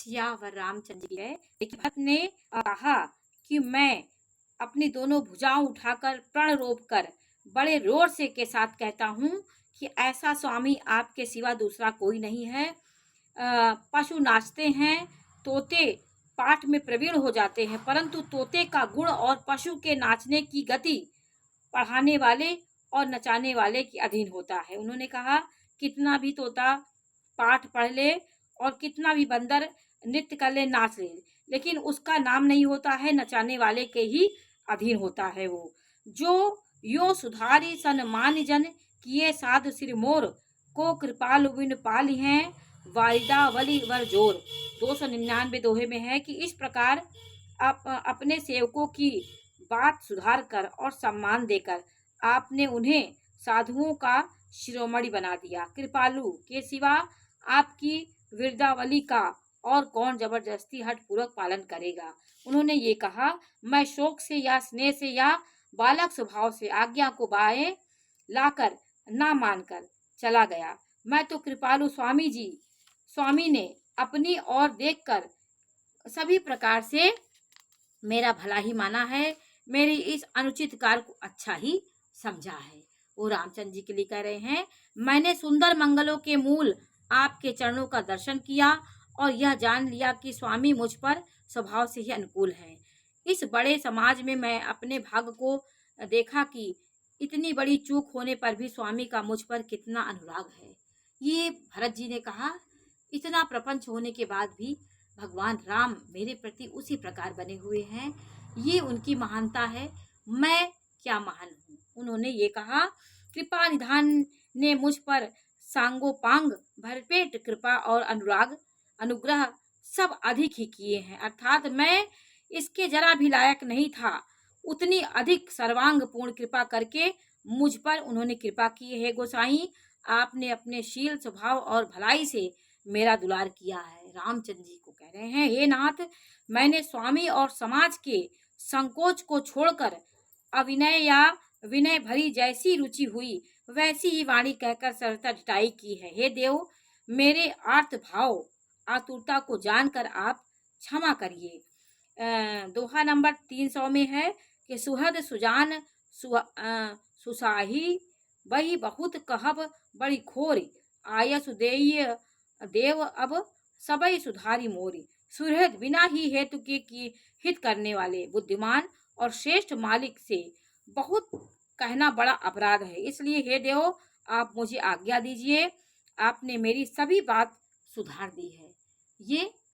सियावर रामचंद्र जी है। लेकिन भरत ने कहा कि मैं अपनी दोनों भुजाओं उठाकर प्रण रोप कर बड़े रोर से के साथ कहता हूँ कि ऐसा स्वामी आपके सिवा दूसरा कोई नहीं है। पशु नाचते हैं, तोते पाठ में प्रवीण हो जाते हैं, परंतु तोते का गुण और पशु के नाचने की गति पढ़ाने वाले और नचाने वाले के अधीन होता है। उन्होंने कहा कितना भी तोता पाठ पढ़ ले और कितना भी बंदर नृत्य कर ले, नाच ले, लेकिन उसका नाम नहीं होता है, नचाने वाले के ही अधीन होता है वो। जो यो सुधारी सन मान जन किए साधु सिर मोर को कृपालु बिन पाली हैं वारिदा वली वर जोर। 299 दोहे में है कि इस प्रकार अपने सेवकों की बात सुधार कर और सम्मान देकर आपने उन्हें साधुओं का शिरोमणि बना दिया। कृपालु के सिवा आपकी विरदावली का और कौन जबरदस्ती हठ पूर्वक पालन करेगा। उन्होंने ये कहा, मैं शोक से या स्नेह से या बालक स्वभाव से आज्ञा को बाएं लाकर ना मानकर चला गया। मैं तो कृपालु स्वामी ने अपनी ओर देखकर सभी प्रकार से मेरा भला ही माना है, मेरी इस अनुचित कार्य को अच्छा ही समझा है। वो रामचंद्र जी के लिए कह रहे हैं, मैंने सुंदर मंगलों के मूल आपके चरणों का दर्शन किया और यह जान लिया कि स्वामी मुझ पर स्वभाव से ही अनुकूल है। इस बड़े समाज में मैं अपने भाग्य को देखा कि इतनी बड़ी चूक होने पर भी स्वामी का मुझ पर कितना अनुराग है। ये भरत जी ने कहा, इतना प्रपंच होने के बाद भी भगवान राम मेरे प्रति उसी प्रकार बने हुए हैं, ये उनकी महानता है, मैं क्या महान हूँ। उन्होंने ये कहा, कृपा निधान ने मुझ पर सांगोपांग भरपेट कृपा और अनुग्रह सब अधिक ही किए हैं, अर्थात मैं इसके जरा भी लायक नहीं था, उतनी अधिक सर्वांग पूर्ण कृपा करके मुझ पर उन्होंने कृपा की है। गोसाई, आपने अपने शील स्वभाव और भलाई से मेरा दुलार किया है। रामचंद्र जी को कह रहे हैं, हे नाथ, मैंने स्वामी और समाज के संकोच को छोड़कर अविनय या विनय भरी जैसी रुचि हुई वैसी ही वाणी कहकर सरलता ढिठाई की है। हे देव, मेरे आर्त भाव आतुरता को जानकर आप क्षमा करिए। दोहा नंबर 300 में है कि सुहद सुजान सुसाही वही बहुत कहब बड़ी खोरी आयस देय देव अब सबई सुधारी मोरी। सुहृद बिना ही हेतु की हित करने वाले बुद्धिमान और श्रेष्ठ मालिक से बहुत कहना बड़ा अपराध है, इसलिए हे देव, आप मुझे आज्ञा दीजिए, आपने मेरी सभी बात सुधार दी है। ये